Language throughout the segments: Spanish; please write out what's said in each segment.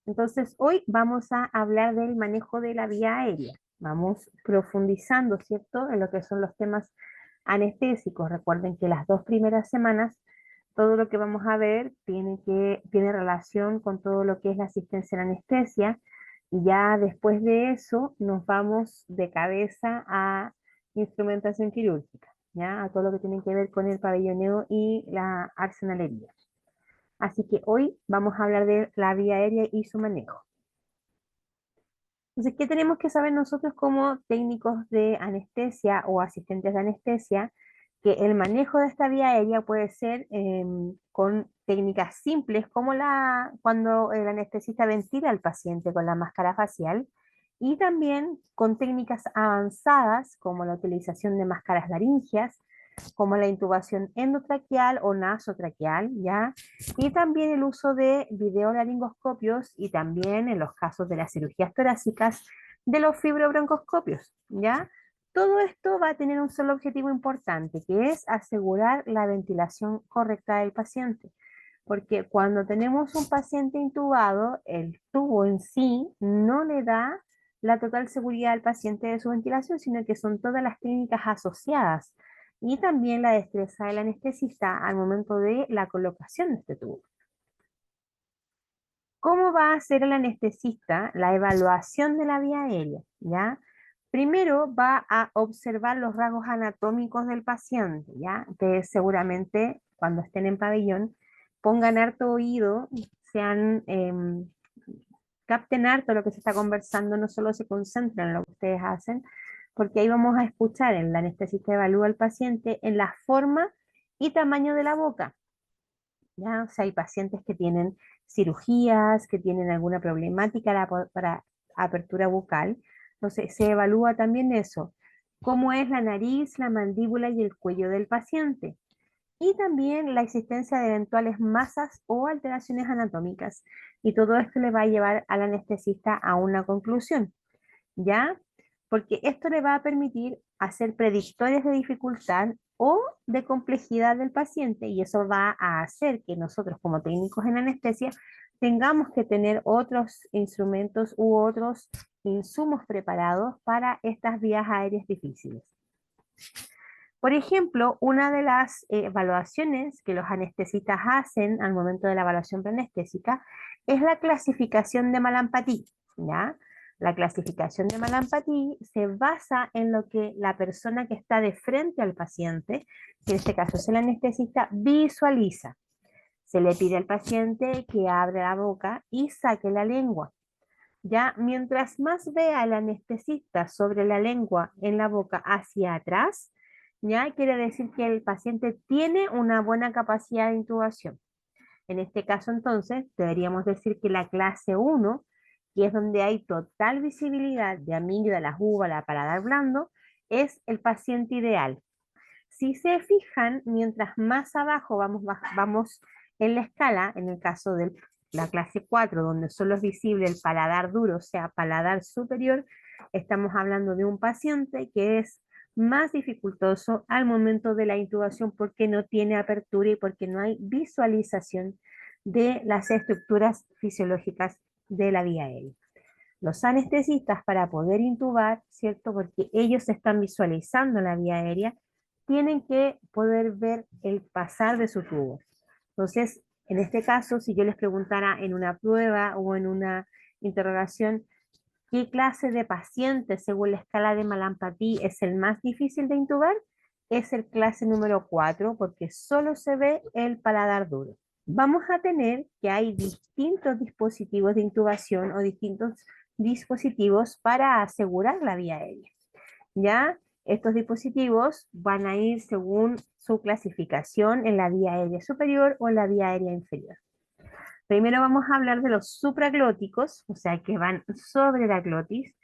Entonces, hoy vamos a hablar del manejo de la vía aérea. Vamos profundizando, ¿cierto?, en lo que son los temas anestésicos. Recuerden que las 2 primeras semanas, todo lo que vamos a ver tiene relación con todo lo que es la asistencia en anestesia. Y ya después de eso, nos vamos de cabeza a instrumentación quirúrgica, ¿ya? A todo lo que tiene que ver con el pabelloneo y la arsenalería. Así que hoy vamos a hablar de la vía aérea y su manejo. Entonces, ¿qué tenemos que saber nosotros como técnicos de anestesia o asistentes de anestesia? Que el manejo de esta vía aérea puede ser con técnicas simples, como cuando el anestesista ventila al paciente con la máscara facial, y también con técnicas avanzadas, como la utilización de máscaras laringias, como la intubación endotraqueal o nasotraqueal, ¿ya? Y también el uso de videolaringoscopios y también en los casos de las cirugías torácicas de los fibrobroncoscopios, ¿ya? Todo esto va a tener un solo objetivo importante, que es asegurar la ventilación correcta del paciente. Porque cuando tenemos un paciente intubado, el tubo en sí no le da la total seguridad al paciente de su ventilación, sino que son todas las técnicas asociadas y también la destreza del anestesista al momento de la colocación de este tubo. ¿Cómo va a hacer el anestesista la evaluación de la vía aérea? ¿Ya? Primero va a observar los rasgos anatómicos del paciente, ¿ya? Que seguramente cuando estén en pabellón pongan harto oído, sean, capten harto lo que se está conversando, no solo se concentren en lo que ustedes hacen, porque ahí vamos a escuchar, el anestesista evalúa al paciente en la forma y tamaño de la boca, ¿ya? O sea, hay pacientes que tienen cirugías, que tienen alguna problemática para apertura bucal, entonces se evalúa también eso, cómo es la nariz, la mandíbula y el cuello del paciente. Y también la existencia de eventuales masas o alteraciones anatómicas. Y todo esto le va a llevar al anestesista a una conclusión. ¿Ya? Porque esto le va a permitir hacer predictores de dificultad o de complejidad del paciente y eso va a hacer que nosotros como técnicos en anestesia tengamos que tener otros instrumentos u otros insumos preparados para estas vías aéreas difíciles. Por ejemplo, una de las evaluaciones que los anestesistas hacen al momento de la evaluación preanestésica es la clasificación de Mallampati, ¿ya? La clasificación de Mallampati se basa en lo que la persona que está de frente al paciente, que en este caso es el anestesista, visualiza. Se le pide al paciente que abra la boca y saque la lengua. Ya mientras más vea el anestesista sobre la lengua en la boca hacia atrás, ya quiere decir que el paciente tiene una buena capacidad de intubación. En este caso, entonces, deberíamos decir que la clase 1, que es donde hay total visibilidad de amígdala, úvula, paladar blando, es el paciente ideal. Si se fijan, mientras más abajo vamos en la escala, en el caso de la clase 4, donde solo es visible el paladar duro, o sea, paladar superior, estamos hablando de un paciente que es más dificultoso al momento de la intubación porque no tiene apertura y porque no hay visualización de las estructuras fisiológicas de la vía aérea. Los anestesistas para poder intubar, ¿cierto? Porque ellos están visualizando la vía aérea, tienen que poder ver el pasar de su tubo. Entonces, en este caso, si yo les preguntara en una prueba o en una interrogación, ¿qué clase de paciente, según la escala de Mallampati, es el más difícil de intubar? Es el clase número 4, porque solo se ve el paladar duro. Vamos a tener que hay distintos dispositivos de intubación o distintos dispositivos para asegurar la vía aérea. ¿Ya? Estos dispositivos van a ir según su clasificación en la vía aérea superior o en la vía aérea inferior. Primero vamos a hablar de los supraglóticos, o sea, que van sobre la glotis,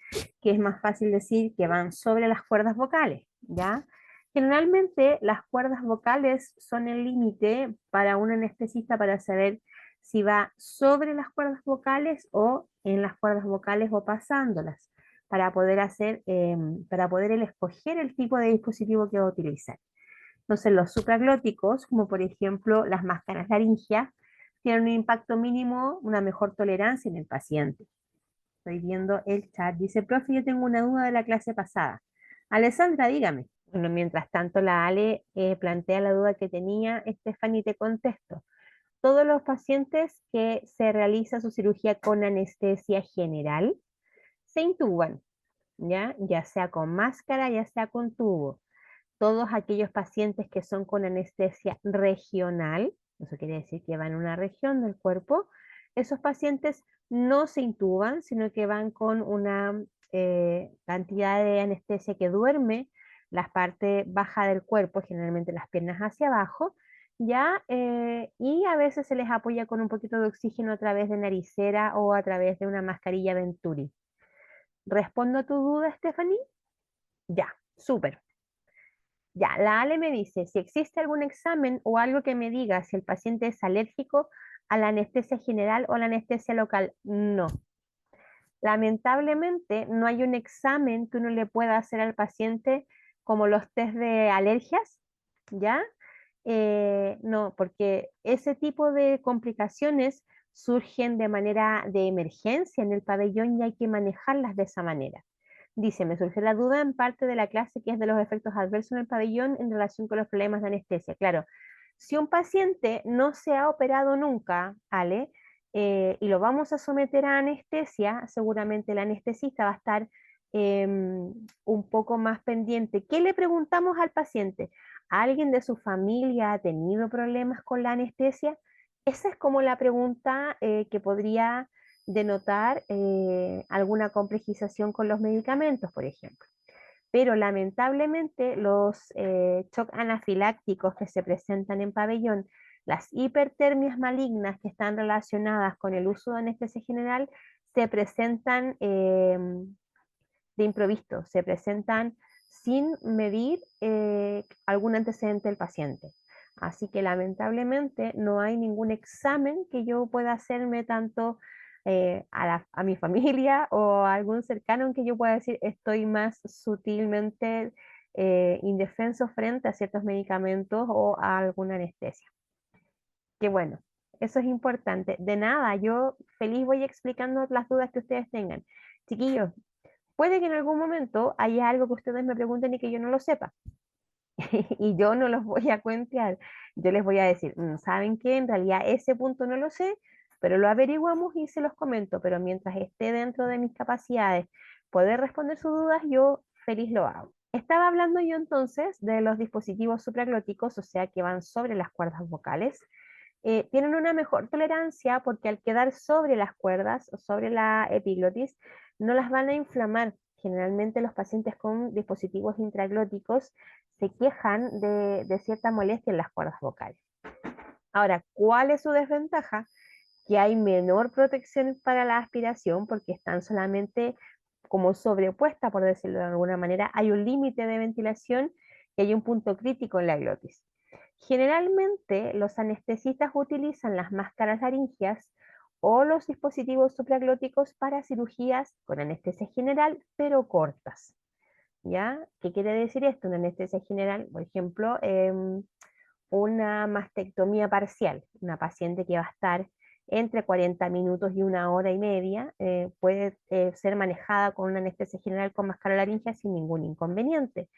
que es más fácil decir que van sobre las cuerdas vocales, ¿ya? Generalmente las cuerdas vocales son el límite para un anestesista para saber si va sobre las cuerdas vocales o en las cuerdas vocales o pasándolas, para poder para poder escoger el tipo de dispositivo que va a utilizar. Entonces los supraglóticos, como por ejemplo las máscaras laringias, tienen un impacto mínimo, una mejor tolerancia en el paciente. Estoy viendo el chat. Dice, profe, yo tengo una duda de la clase pasada. Alessandra, dígame. Bueno, mientras tanto la Ale plantea la duda que tenía, Stephanie, te contesto. Todos los pacientes que se realiza su cirugía con anestesia general se intuban, ya sea con máscara, ya sea con tubo. Todos aquellos pacientes que son con anestesia regional, eso quiere decir que van a una región del cuerpo, esos pacientes no se intuban, sino que van con una cantidad de anestesia que duerme la parte baja del cuerpo, generalmente las piernas hacia abajo, y a veces se les apoya con un poquito de oxígeno a través de naricera o a través de una mascarilla Venturi. ¿Respondo a tu duda, Stephanie? Ya, súper. Ya, la Ale me dice, si existe algún examen o algo que me diga si el paciente es alérgico a la anestesia general o la anestesia local. No. Lamentablemente, no hay un examen que uno le pueda hacer al paciente como los test de alergias, ¿ya? No, porque ese tipo de complicaciones surgen de manera de emergencia en el pabellón y hay que manejarlas de esa manera. Dice, me surge la duda en parte de la clase que es de los efectos adversos en el pabellón en relación con los problemas de anestesia. Claro, si un paciente no se ha operado nunca, Ale, y lo vamos a someter a anestesia, seguramente el anestesista va a estar un poco más pendiente. ¿Qué le preguntamos al paciente? ¿Alguien de su familia ha tenido problemas con la anestesia? Esa es como la pregunta que podría denotar alguna complejización con los medicamentos, por ejemplo. Pero lamentablemente los shock anafilácticos que se presentan en pabellón, las hipertermias malignas que están relacionadas con el uso de anestesia general, se presentan de improviso, se presentan sin medir algún antecedente del paciente. Así que lamentablemente no hay ningún examen que yo pueda hacerme tanto a mi familia o a algún cercano en que yo pueda decir estoy más sutilmente indefenso frente a ciertos medicamentos o a alguna anestesia. Que bueno, eso es importante. De nada, yo feliz voy explicando las dudas que ustedes tengan. Chiquillos, puede que en algún momento haya algo que ustedes me pregunten y que yo no lo sepa. Y yo no los voy a cuentear. Yo les voy a decir, ¿saben qué? En realidad ese punto no lo sé, pero lo averiguamos y se los comento. Pero mientras esté dentro de mis capacidades poder responder sus dudas, yo feliz lo hago. Estaba hablando yo entonces de los dispositivos supraglóticos, o sea, que van sobre las cuerdas vocales. Tienen una mejor tolerancia porque al quedar sobre las cuerdas o sobre la epiglotis, no las van a inflamar. Generalmente los pacientes con dispositivos intraglóticos se quejan de cierta molestia en las cuerdas vocales. Ahora, ¿cuál es su desventaja? Que hay menor protección para la aspiración porque están solamente como sobrepuesta, por decirlo de alguna manera. Hay un límite de ventilación y hay un punto crítico en la glotis. Generalmente los anestesistas utilizan las máscaras laringeas o los dispositivos supraglóticos para cirugías con anestesia general, pero cortas. ¿Ya? ¿Qué quiere decir esto? Una anestesia general, por ejemplo, una mastectomía parcial, una paciente que va a estar entre 40 minutos y una hora y media, puede ser manejada con una anestesia general con máscara laringea sin ningún inconveniente.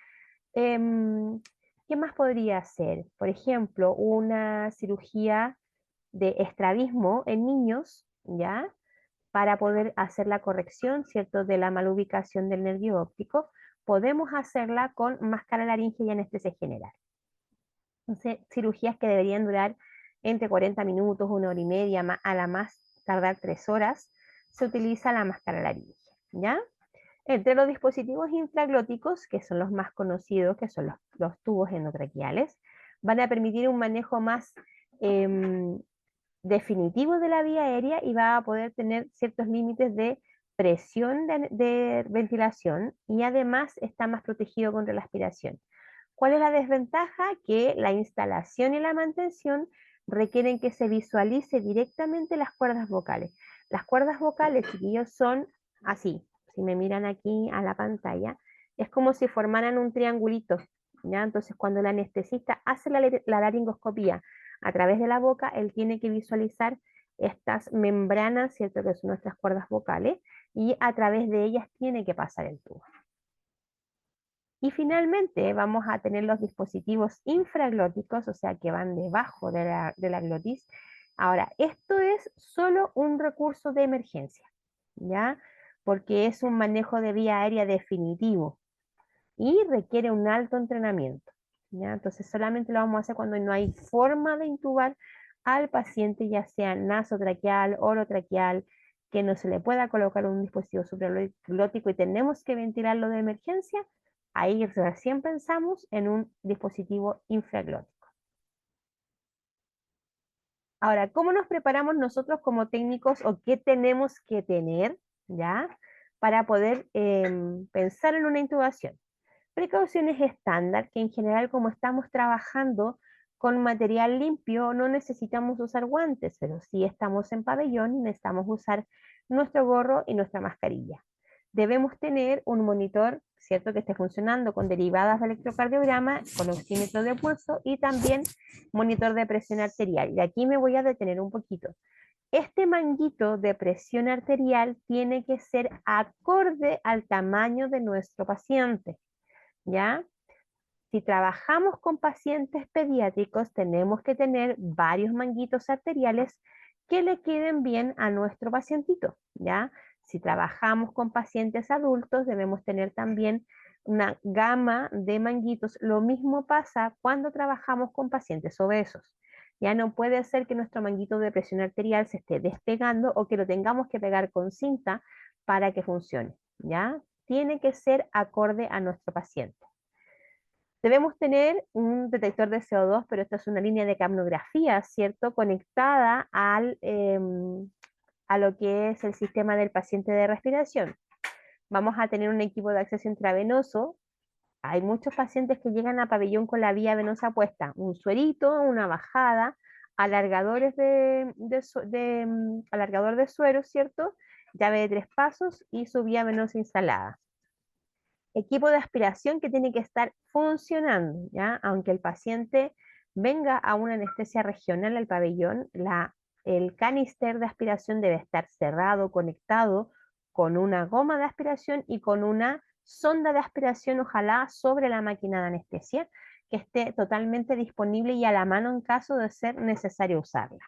Em, ¿Qué más podría ser? Por ejemplo, una cirugía de estrabismo en niños, ¿ya? Para poder hacer la corrección, ¿cierto?, de la malubicación del nervio óptico, podemos hacerla con máscara laringea y anestesia general. Entonces, cirugías que deberían durar entre 40 minutos, una hora y media, a la más tardar 3 horas, se utiliza la máscara laringea, ¿ya? Entre los dispositivos intraglóticos, que son los más conocidos, que son los tubos endotraqueales, van a permitir un manejo más definitivo de la vía aérea y va a poder tener ciertos límites de presión de ventilación y además está más protegido contra la aspiración. ¿Cuál es la desventaja? Que la instalación y la mantención requieren que se visualice directamente las cuerdas vocales. Las cuerdas vocales, chiquillos, son así. Si me miran aquí a la pantalla, es como si formaran un triangulito, ¿ya? Entonces, cuando el anestesista hace la laringoscopía A través de la boca, él tiene que visualizar estas membranas, ¿cierto? Que son nuestras cuerdas vocales, y a través de ellas tiene que pasar el tubo. Y finalmente vamos a tener los dispositivos infraglóticos, o sea, que van debajo de la glotis. Ahora, esto es solo un recurso de emergencia, ¿ya? Porque es un manejo de vía aérea definitivo y requiere un alto entrenamiento, ¿ya? Entonces solamente lo vamos a hacer cuando no hay forma de intubar al paciente, ya sea nasotraqueal, orotraqueal, que no se le pueda colocar un dispositivo supraglótico y tenemos que ventilarlo de emergencia. Ahí recién pensamos en un dispositivo infraglótico. Ahora, ¿cómo nos preparamos nosotros como técnicos o qué tenemos que tener, ya, para poder pensar en una intubación? Precauciones estándar, que en general como estamos trabajando con material limpio, no necesitamos usar guantes, pero si estamos en pabellón, necesitamos usar nuestro gorro y nuestra mascarilla. Debemos tener un monitor, ¿cierto?, que esté funcionando con derivadas de electrocardiograma, con oxímetro de pulso y también monitor de presión arterial. Y aquí me voy a detener un poquito. Este manguito de presión arterial tiene que ser acorde al tamaño de nuestro paciente, ¿ya? Si trabajamos con pacientes pediátricos, tenemos que tener varios manguitos arteriales que le queden bien a nuestro pacientito, ¿ya? Si trabajamos con pacientes adultos, debemos tener también una gama de manguitos. Lo mismo pasa cuando trabajamos con pacientes obesos. Ya no puede ser que nuestro manguito de presión arterial se esté despegando o que lo tengamos que pegar con cinta para que funcione, ¿ya? Tiene que ser acorde a nuestro paciente. Debemos tener un detector de CO2, pero esta es una línea de capnografía, ¿cierto? Conectada a lo que es el sistema del paciente de respiración. Vamos a tener un equipo de acceso intravenoso. Hay muchos pacientes que llegan a pabellón con la vía venosa puesta, un suerito, una bajada, alargadores alargador de suero, ¿cierto? Llave de 3 pasos y su vía venosa instalada. Equipo de aspiración que tiene que estar funcionando, ¿ya? Aunque el paciente venga a una anestesia regional al pabellón, el canister de aspiración debe estar cerrado, conectado con una goma de aspiración y con una sonda de aspiración, ojalá sobre la máquina de anestesia, que esté totalmente disponible y a la mano en caso de ser necesario usarla.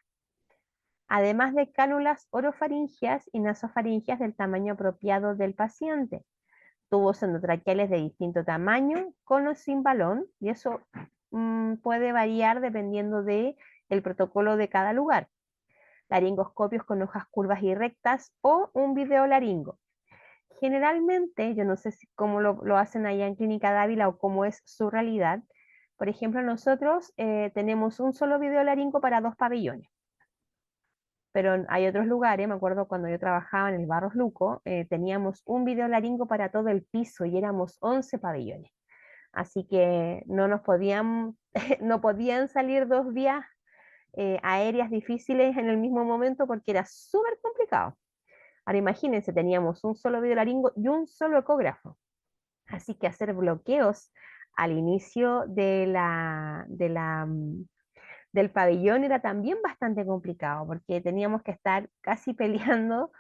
Además de cánulas orofaringias y nasofaringias del tamaño apropiado del paciente, tubos endotraqueales de distinto tamaño, con o sin balón, y eso puede variar dependiendo del protocolo de cada lugar. Laringoscopios con hojas curvas y rectas o un videolaringo. Generalmente, yo no sé cómo lo hacen allá en Clínica Dávila o cómo es su realidad. Por ejemplo, nosotros tenemos un solo videolaringo para 2 pabellones. Pero hay otros lugares, me acuerdo cuando yo trabajaba en el Barros Luco, teníamos un videolaringo para todo el piso y éramos 11 pabellones. Así que no nos podían, no podían salir 2 vías aéreas difíciles en el mismo momento porque era súper complicado. Ahora imagínense, teníamos un solo videolaringo y un solo ecógrafo. Así que hacer bloqueos al inicio del pabellón era también bastante complicado porque teníamos que estar casi peleando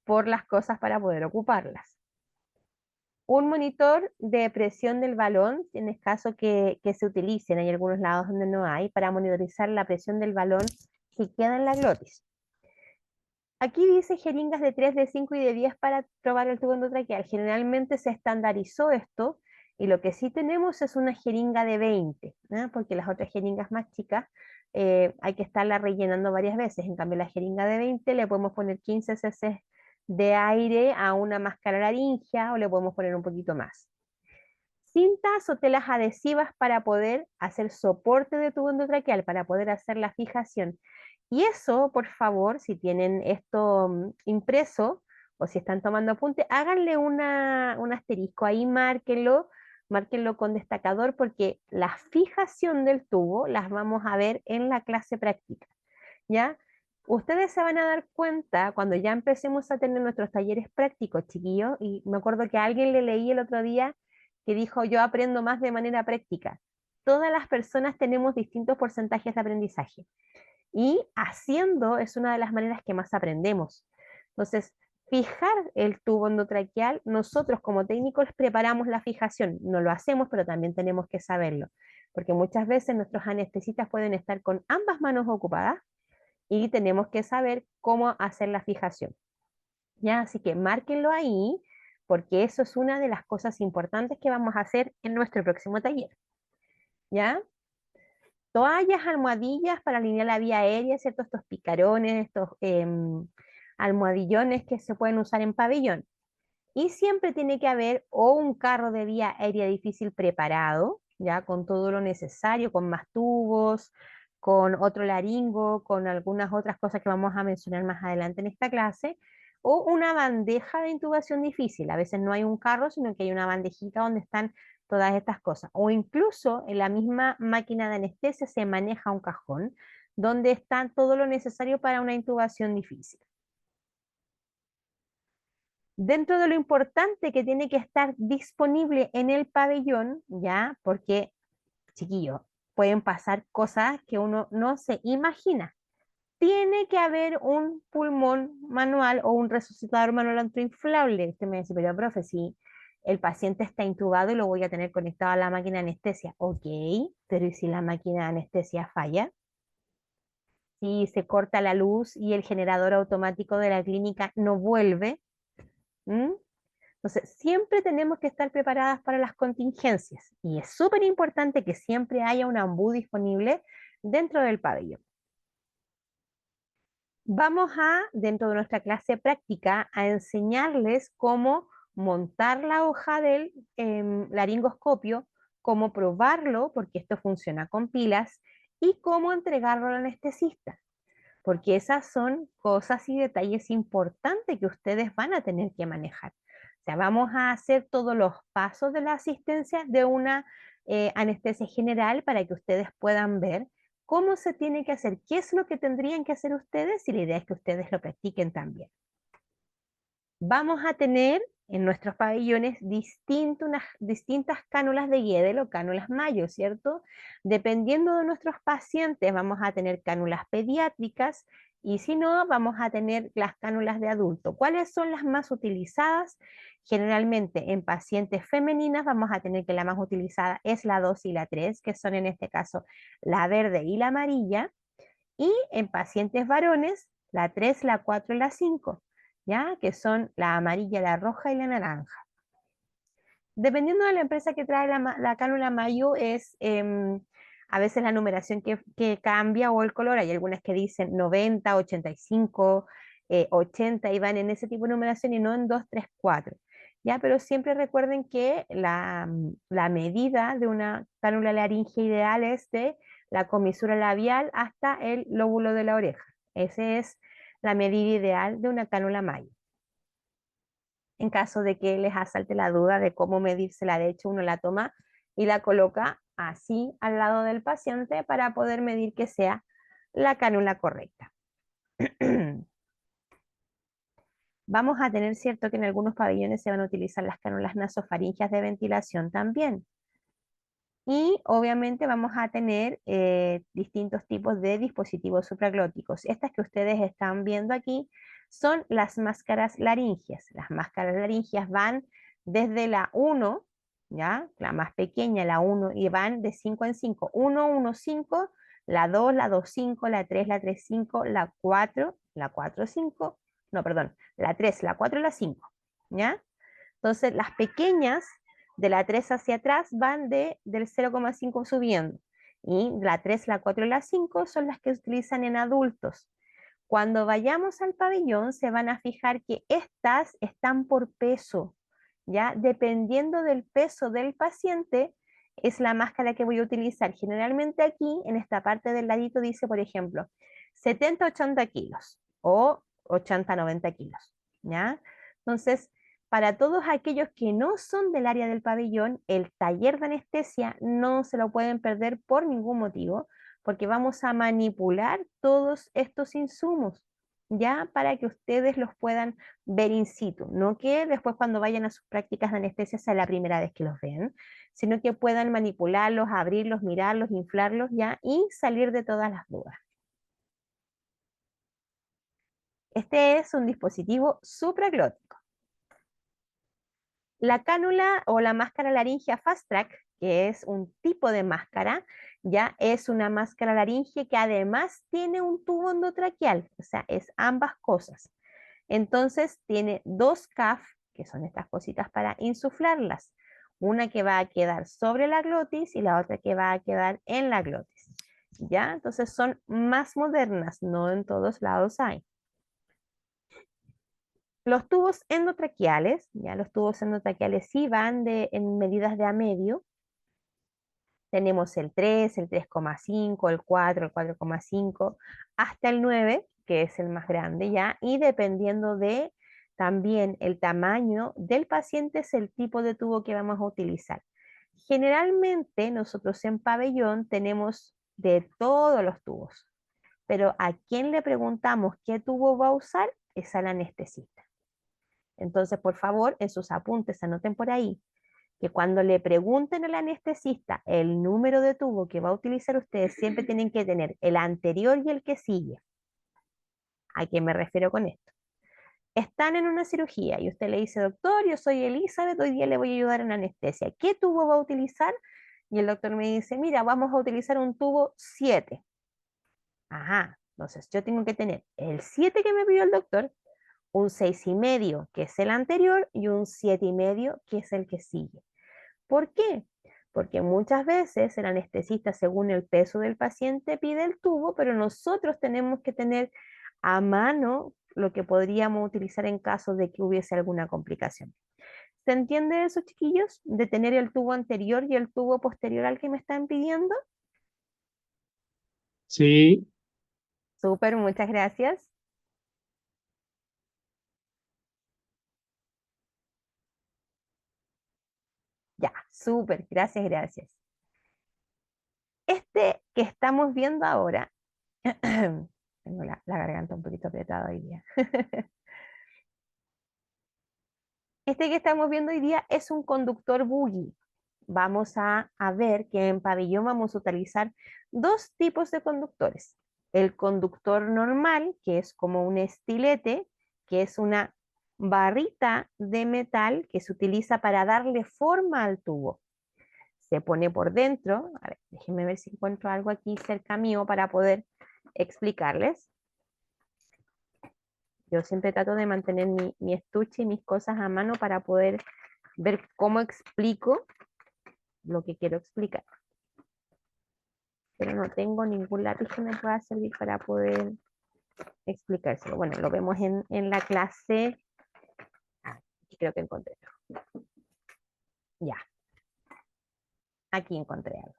por las cosas para poder ocuparlas. Un monitor de presión del balón, en el caso que se utilicen, hay algunos lados donde no hay, para monitorizar la presión del balón que queda en la glotis. Aquí dice jeringas de 3, de 5 y de 10 para probar el tubo endotraqueal. Generalmente se estandarizó esto y lo que sí tenemos es una jeringa de 20, ¿no? Porque las otras jeringas más chicas hay que estarla rellenando varias veces. En cambio, la jeringa de 20 le podemos poner 15 cc de aire a una máscara laringea o le podemos poner un poquito más. Cintas o telas adhesivas para poder hacer soporte de tubo endotraqueal, para poder hacer la fijación. Y eso, por favor, si tienen esto impreso o si están tomando apunte, háganle un asterisco ahí, márquenlo con destacador porque la fijación del tubo las vamos a ver en la clase práctica, ¿ya? Ustedes se van a dar cuenta cuando ya empecemos a tener nuestros talleres prácticos, chiquillos, y me acuerdo que a alguien le leí el otro día que dijo, yo aprendo más de manera práctica. todas las personas tenemos distintos porcentajes de aprendizaje. Y haciendo es una de las maneras que más aprendemos. Entonces, fijar el tubo endotraqueal, nosotros como técnicos preparamos la fijación, no lo hacemos, pero también tenemos que saberlo, porque muchas veces nuestros anestesistas pueden estar con ambas manos ocupadas y tenemos que saber cómo hacer la fijación. ¿Ya? Así que márquenlo ahí, porque eso es una de las cosas importantes que vamos a hacer en nuestro próximo taller. ¿Ya? Toallas, almohadillas para alinear la vía aérea, ¿cierto? Estos picarones, estos almohadillones que se pueden usar en pabellón. Y siempre tiene que haber o un carro de vía aérea difícil preparado, ya con todo lo necesario, con más tubos, con otro laringo, con algunas otras cosas que vamos a mencionar más adelante en esta clase, o una bandeja de intubación difícil. A veces no hay un carro, sino que hay una bandejita donde están todas estas cosas. O incluso en la misma máquina de anestesia se maneja un cajón donde está todo lo necesario para una intubación difícil. Dentro de lo importante que tiene que estar disponible en el pabellón, ya, porque, chiquillos, pueden pasar cosas que uno no se imagina. Tiene que haber un pulmón manual o un resucitador manual antiinflable. Usted me dice, pero profe, si el paciente está intubado y lo voy a tener conectado a la máquina de anestesia. Ok, pero ¿y si la máquina de anestesia falla? Si se corta la luz y el generador automático de la clínica no vuelve. ¿Mm? Entonces, siempre tenemos que estar preparadas para las contingencias y es súper importante que siempre haya un ambú disponible dentro del pabellón. Vamos a, dentro de nuestra clase práctica, a enseñarles cómo montar la hoja del laringoscopio, cómo probarlo, porque esto funciona con pilas, y cómo entregarlo al anestesista, porque esas son cosas y detalles importantes que ustedes van a tener que manejar. O sea, vamos a hacer todos los pasos de la asistencia de una anestesia general para que ustedes puedan ver cómo se tiene que hacer, qué es lo que tendrían que hacer ustedes y la idea es que ustedes lo practiquen también. Vamos a tener en nuestros pabellones distintas cánulas de Guedel o cánulas Mayo, ¿cierto? Dependiendo de nuestros pacientes, vamos a tener cánulas pediátricas y si no, vamos a tener las cánulas de adulto. ¿Cuáles son las más utilizadas? Generalmente en pacientes femeninas vamos a tener que la más utilizada es la 2 y la 3, que son en este caso la verde y la amarilla. Y en pacientes varones, la 3, la 4 y la 5. ¿Ya? Que son la amarilla, la roja y la naranja. Dependiendo de la empresa que trae la cánula Mayo, es a veces la numeración que cambia o el color. Hay algunas que dicen 90, 85, 80 y van en ese tipo de numeración y no en 2, 3, 4. ¿Ya? Pero siempre recuerden que la medida de una cánula laringea ideal es de la comisura labial hasta el lóbulo de la oreja. Esa es la medida ideal de una cánula Mayo. En caso de que les asalte la duda de cómo medírsela, de hecho uno la toma y la coloca así al lado del paciente para poder medir que sea la cánula correcta. Vamos a tener cierto que en algunos pabellones se van a utilizar las cánulas nasofaringeas de ventilación también. Y obviamente vamos a tener distintos tipos de dispositivos supraglóticos. Estas que ustedes están viendo aquí son las máscaras laringeas. Las máscaras laringeas van desde la 1, ¿ya? La más pequeña, la 1, y van de 5 en 5. 1, 1, 5, la 2, la 2, 5, la 3, la 3, 5, la 4, la 4, 5, no, perdón, la 3, la 4 y la 5, ¿ya? Entonces, las pequeñas de la 3 hacia atrás van del 0,5 subiendo. Y la 3, la 4 y la 5 son las que utilizan en adultos. Cuando vayamos al pabellón se van a fijar que estas están por peso, ¿ya? Dependiendo del peso del paciente es la máscara que voy a utilizar. Generalmente aquí, en esta parte del ladito dice, por ejemplo, 70-80 kilos o 80-90 kilos, ¿ya? Entonces, para todos aquellos que no son del área del pabellón, el taller de anestesia no se lo pueden perder por ningún motivo, porque vamos a manipular todos estos insumos. ya para que ustedes los puedan ver in situ, no que después cuando vayan a sus prácticas de anestesia sea la primera vez que los ven, sino que puedan manipularlos, abrirlos, mirarlos, inflarlos ya y salir de todas las dudas. Este es un dispositivo supraglótico. La cánula o la máscara laringea Fast Track, que es un tipo de máscara, ya es una máscara laringea que además tiene un tubo endotraqueal, o sea, es ambas cosas. Entonces tiene dos CAF, que son estas cositas para insuflarlas. Una que va a quedar sobre la glotis y la otra que va a quedar en la glotis. ¿Ya? Entonces son más modernas, no en todos lados hay. Los tubos endotraqueales, ya los tubos endotraqueales sí van en medidas de a medio. Tenemos el 3, el 3,5, el 4, el 4,5, hasta el 9, que es el más grande ya, y dependiendo de también el tamaño del paciente es el tipo de tubo que vamos a utilizar. Generalmente nosotros en pabellón tenemos de todos los tubos, pero a quien le preguntamos qué tubo va a usar es al anestesista. Entonces, por favor, en sus apuntes anoten por ahí que cuando le pregunten al anestesista el número de tubo que va a utilizar, ustedes siempre tienen que tener el anterior y el que sigue. ¿A qué me refiero con esto? Están en una cirugía y usted le dice, doctor, yo soy Elizabeth, hoy día le voy a ayudar en anestesia. ¿Qué tubo va a utilizar? Y el doctor me dice, mira, vamos a utilizar un tubo 7. Ajá, entonces yo tengo que tener el 7 que me pidió el doctor, un 6,5 que es el anterior y un 7,5 que es el que sigue. ¿Por qué? Porque muchas veces el anestesista, según el peso del paciente, pide el tubo, pero nosotros tenemos que tener a mano lo que podríamos utilizar en caso de que hubiese alguna complicación. ¿Se entiende eso, chiquillos? De tener el tubo anterior y el tubo posterior al que me están pidiendo. Sí, Súper, muchas gracias. Ya, súper, gracias, gracias. Este que estamos viendo ahora, tengo la garganta un poquito apretada hoy día. Este que estamos viendo hoy día es un conductor buggy. Vamos a ver que en pabellón vamos a utilizar dos tipos de conductores. El conductor normal, que es como un estilete, que es una barrita de metal que se utiliza para darle forma al tubo. Se pone por dentro. A ver, déjenme ver si encuentro algo aquí cerca mío para poder explicarles. Yo siempre trato de mantener mi estuche y mis cosas a mano para poder ver cómo explico lo que quiero explicar. Pero no tengo ningún lápiz que me pueda servir para poder explicárselo. Bueno, lo vemos en la clase. Ah, aquí creo que encontré. Ya, aquí encontré algo.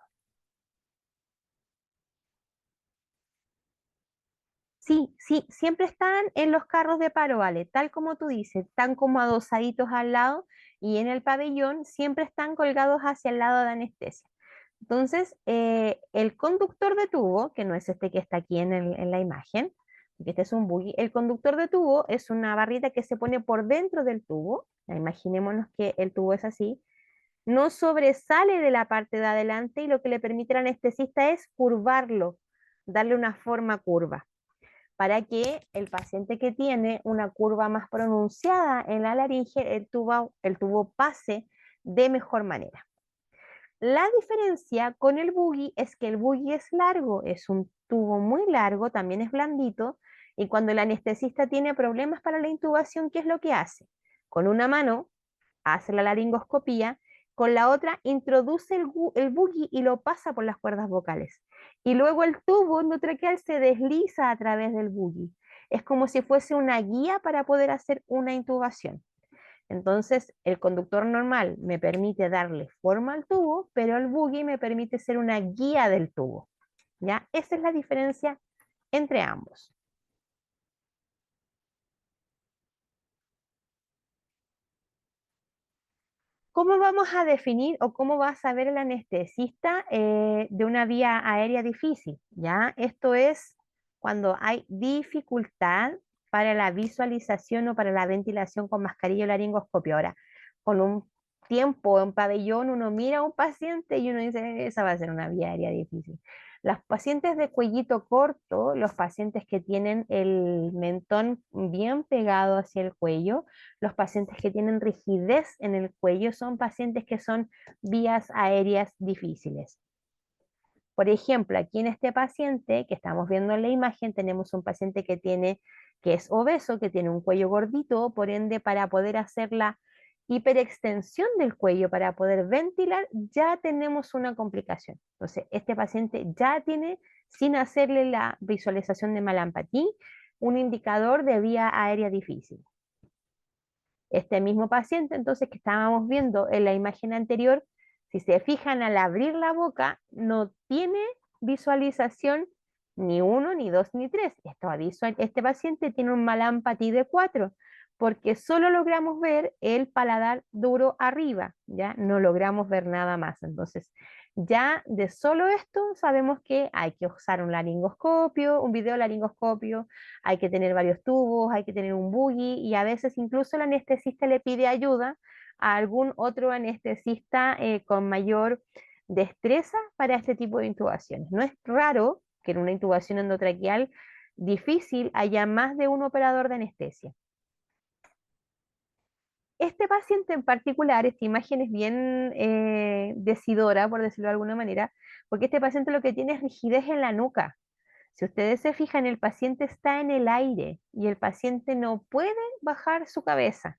Sí, sí, siempre están en los carros de paro, vale, tal como tú dices, están como adosaditos al lado y en el pabellón siempre están colgados hacia el lado de anestesia. Entonces, el conductor de tubo, que no es este que está aquí en la imagen, porque este es un buggy, el conductor de tubo es una barrita que se pone por dentro del tubo, ya imaginémonos que el tubo es así, no sobresale de la parte de adelante y lo que le permite al anestesista es curvarlo, darle una forma curva para que el paciente que tiene una curva más pronunciada en la laringe, el tubo pase de mejor manera. La diferencia con el buggy es que el buggy es largo, es un tubo muy largo, también es blandito, y cuando el anestesista tiene problemas para la intubación, ¿qué es lo que hace? Con una mano hace la laringoscopía, con la otra introduce el buggy y lo pasa por las cuerdas vocales. Y luego el tubo endotraqueal se desliza a través del buggy. Es como si fuese una guía para poder hacer una intubación. Entonces, el conductor normal me permite darle forma al tubo, pero el buggy me permite ser una guía del tubo. ¿Ya? Esa es la diferencia entre ambos. ¿Cómo vamos a definir o cómo va a saber el anestesista de una vía aérea difícil? ¿Ya? Esto es cuando hay dificultad para la visualización o para la ventilación con mascarilla o laringoscopio. Ahora, con un tiempo en pabellón uno mira a un paciente y uno dice, esa va a ser una vía aérea difícil. Los pacientes de cuellito corto, los pacientes que tienen el mentón bien pegado hacia el cuello, los pacientes que tienen rigidez en el cuello, son pacientes que son vías aéreas difíciles. Por ejemplo, aquí en este paciente que estamos viendo en la imagen, tenemos un paciente que es obeso, que tiene un cuello gordito, por ende, para poder hacer la hiperextensión del cuello, para poder ventilar, ya tenemos una complicación. Entonces, este paciente ya tiene, sin hacerle la visualización de Mallampatí, un indicador de vía aérea difícil. Este mismo paciente, entonces, que estábamos viendo en la imagen anterior, si se fijan al abrir la boca, no tiene visualización ni 1, ni 2, ni 3. Este paciente tiene un Mallampatí de 4, porque solo logramos ver el paladar duro arriba, ya no logramos ver nada más. Entonces, ya de solo esto sabemos que hay que usar un laringoscopio, un videolaringoscopio, hay que tener varios tubos, hay que tener un buggy y a veces incluso el anestesista le pide ayuda a algún otro anestesista con mayor destreza para este tipo de intubaciones. No es raro que en una intubación endotraqueal difícil haya más de un operador de anestesia. Este paciente en particular, esta imagen es bien decidora, por decirlo de alguna manera, porque este paciente lo que tiene es rigidez en la nuca. Si ustedes se fijan, el paciente está en el aire y el paciente no puede bajar su cabeza.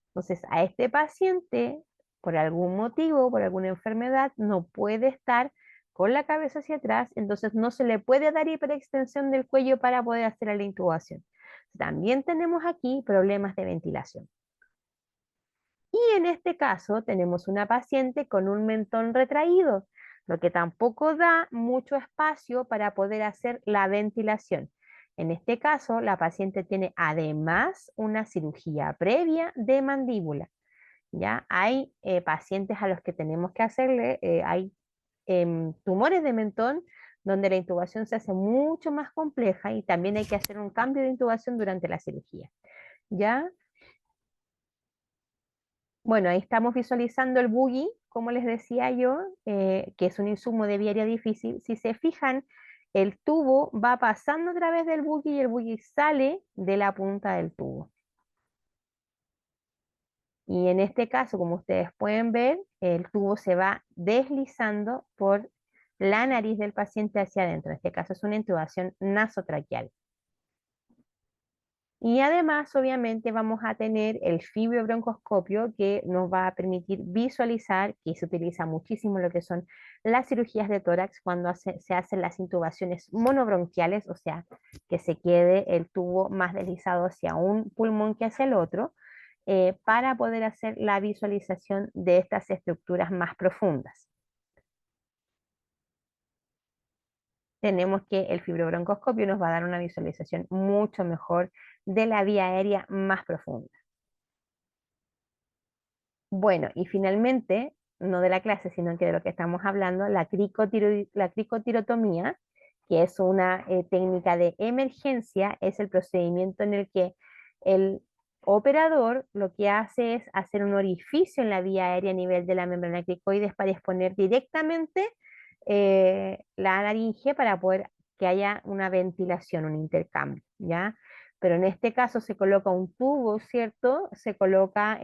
Entonces, a este paciente, por algún motivo, por alguna enfermedad, no puede estar con la cabeza hacia atrás, entonces no se le puede dar hiperextensión del cuello para poder hacer la intubación. También tenemos aquí problemas de ventilación. Y en este caso tenemos una paciente con un mentón retraído, lo que tampoco da mucho espacio para poder hacer la ventilación. En este caso, la paciente tiene además una cirugía previa de mandíbula. ¿Ya? Hay pacientes a los que tenemos que hacerle, hay tumores de mentón donde la intubación se hace mucho más compleja y también hay que hacer un cambio de intubación durante la cirugía. ¿Ya? Bueno, ahí estamos visualizando el buggy, como les decía yo, que es un insumo de vía aérea difícil. Si se fijan, el tubo va pasando a través del buggy y el buggy sale de la punta del tubo. Y en este caso, como ustedes pueden ver, el tubo se va deslizando por la nariz del paciente hacia adentro. En este caso es una intubación nasotraqueal. Y además, obviamente, vamos a tener el fibriobroncoscopio que nos va a permitir visualizar, que se utiliza muchísimo lo que son las cirugías de tórax cuando se hacen las intubaciones monobronquiales, o sea, que se quede el tubo más deslizado hacia un pulmón que hacia el otro, para poder hacer la visualización de estas estructuras más profundas. Tenemos que el fibrobroncoscopio nos va a dar una visualización mucho mejor de la vía aérea más profunda. Bueno, y finalmente, no de la clase, sino que de lo que estamos hablando, la cricotirotomía, que es una técnica de emergencia, es el procedimiento en el que el operador lo que hace es hacer un orificio en la vía aérea a nivel de la membrana cricoides para exponer directamente la laringe para poder que haya una ventilación, un intercambio, ¿ya? Pero en este caso se coloca un tubo, ¿cierto? Se coloca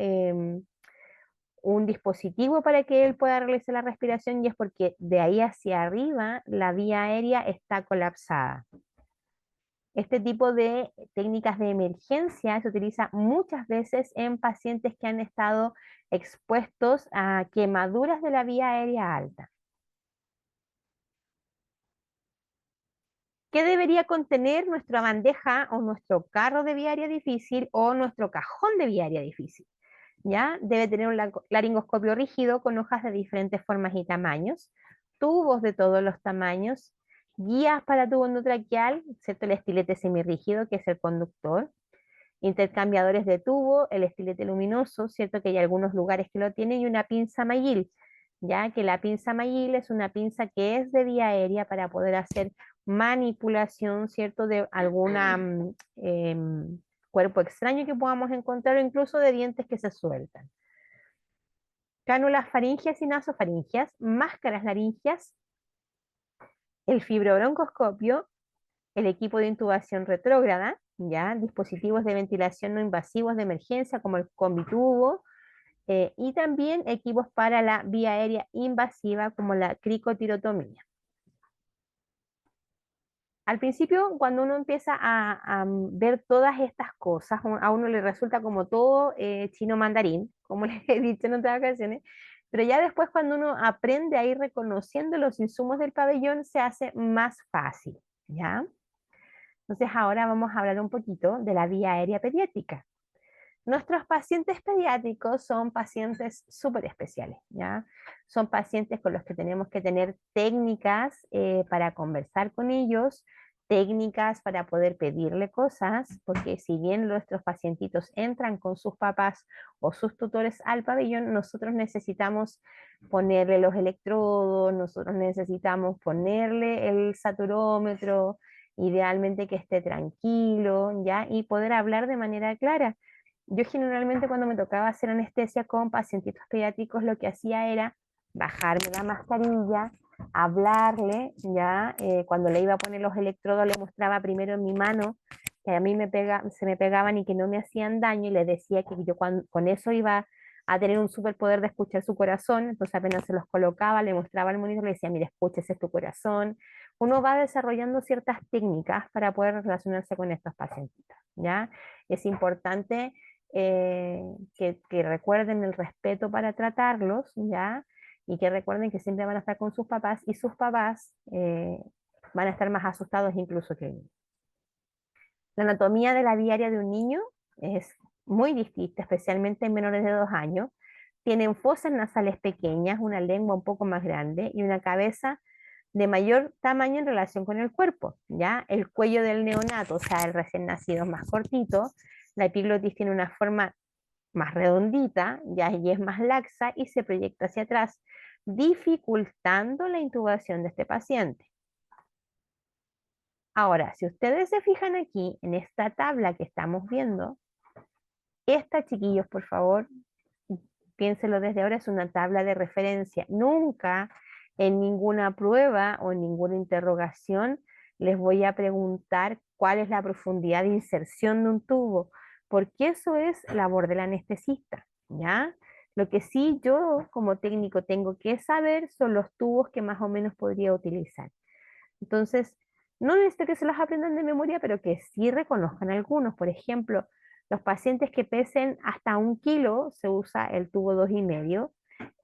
un dispositivo para que él pueda realizar la respiración y es porque de ahí hacia arriba la vía aérea está colapsada. Este tipo de técnicas de emergencia se utiliza muchas veces en pacientes que han estado expuestos a quemaduras de la vía aérea alta. ¿Qué debería contener nuestra bandeja o nuestro carro de vía aérea difícil o nuestro cajón de vía aérea difícil? ¿Ya? Debe tener un laringoscopio rígido con hojas de diferentes formas y tamaños, tubos de todos los tamaños, guías para tubo endotraqueal, ¿cierto? El estilete semirrígido, que es el conductor, intercambiadores de tubo, el estilete luminoso, ¿cierto? Que hay algunos lugares que lo tienen, y una pinza Mayil, ya que la pinza Mayil es una pinza que es de vía aérea para poder hacer manipulación, ¿cierto? De alguna cuerpo extraño que podamos encontrar o incluso de dientes que se sueltan. Cánulas faringias y nasofaringias, máscaras laringias, el fibrobroncoscopio, el equipo de intubación retrógrada, ¿ya? Dispositivos de ventilación no invasivos de emergencia como el combitubo, y también equipos para la vía aérea invasiva como la cricotirotomía. Al principio, cuando uno empieza a ver todas estas cosas, a uno le resulta como todo chino mandarín, como les he dicho en otras ocasiones, pero ya después cuando uno aprende a ir reconociendo los insumos del pabellón, se hace más fácil, ¿ya? Entonces ahora vamos a hablar un poquito de la vía aérea pediátrica. Nuestros pacientes pediátricos son pacientes súper especiales, ¿ya? Son pacientes con los que tenemos que tener técnicas para conversar con ellos, técnicas para poder pedirle cosas, porque si bien nuestros pacientitos entran con sus papás o sus tutores al pabellón, nosotros necesitamos ponerle los electrodos, nosotros necesitamos ponerle el saturómetro, idealmente que esté tranquilo, ¿ya? Y poder hablar de manera clara. Yo generalmente cuando me tocaba hacer anestesia con pacientitos pediátricos, lo que hacía era bajarme la mascarilla, hablarle, ya, cuando le iba a poner los electrodos le mostraba primero en mi mano que a mí se me pegaban y que no me hacían daño y le decía que yo con eso iba a tener un superpoder de escuchar su corazón, entonces apenas se los colocaba, le mostraba al monitor, le decía, mire, escuche, ese es tu corazón. Uno va desarrollando ciertas técnicas para poder relacionarse con estos pacientitos, ¿ya? Es importante que recuerden el respeto para tratarlos, ¿ya? Y que recuerden que siempre van a estar con sus papás y sus papás van a estar más asustados incluso que ellos. La anatomía de la vía aérea de un niño es muy distinta, especialmente en menores de 2 años. Tienen fosas nasales pequeñas, una lengua un poco más grande y una cabeza de mayor tamaño en relación con el cuerpo, ¿ya? El cuello del neonato, o sea, el recién nacido es más cortito, la epiglotis tiene una forma más redondita, ya y es más laxa y se proyecta hacia atrás, dificultando la intubación de este paciente. Ahora, si ustedes se fijan aquí en esta tabla que estamos viendo, esta, chiquillos, por favor, piénselo desde ahora, es una tabla de referencia. Nunca en ninguna prueba o en ninguna interrogación les voy a preguntar cuál es la profundidad de inserción de un tubo, porque eso es labor del anestesista, ¿ya? Lo que sí yo como técnico tengo que saber son los tubos que más o menos podría utilizar. Entonces, no necesito que se los aprendan de memoria, pero que sí reconozcan algunos. Por ejemplo, los pacientes que pesen hasta 1 kilo se usa el tubo 2,5.